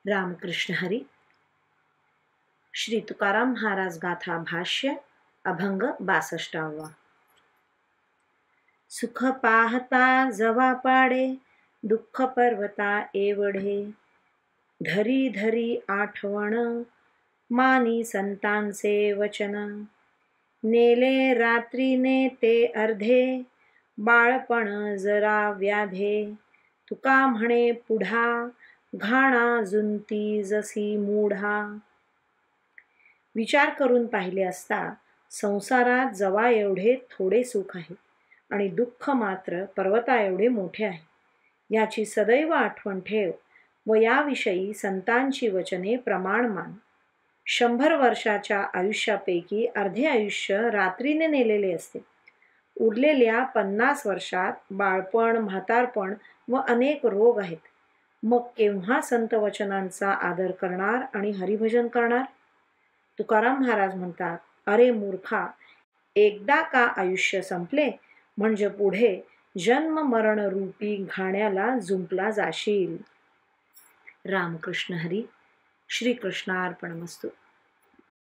रामकृष्ण हरी. श्री तुकाराम महाराज गाथा भाष्य अभंग 62. सुख पाहता जवा पाडे, दुःख पर्वता एवढे. धरी धरी आठवण, मानी संतांचे वचन. नेले रात्रीने ते अर्धे, बाळपण जरा व्याधे. तुका म्हणे पुढा, घाणा जुंती जसी मूढा. विचार करून पाहिले असता संसारात जवा एवढे थोडे सुख आहे आणि दुःख मात्र पर्वता एवढे मोठे आहे. याची सदैव आठवण ठेव व याविषयी संतांची वचने प्रमाण मान. 100 वर्षाच्या आयुष्यापैकी अर्धे आयुष्य रात्रीने नेलेले असते. उरलेल्या 50 वर्षात बाळपण, म्हातारपण व अनेक रोग आहेत. मग केव्हा संत वचनांचा आदर करणार आणि हरिभजन करणार? तुकाराम महाराज म्हणतात, अरे मूर्खा, एकदा का आयुष्य संपले म्हणजे पुढे जन्म मरण रूपी घाण्याला जुंपला जाशील. रामकृष्ण हरी. श्री कृष्णार्पणमस्तु.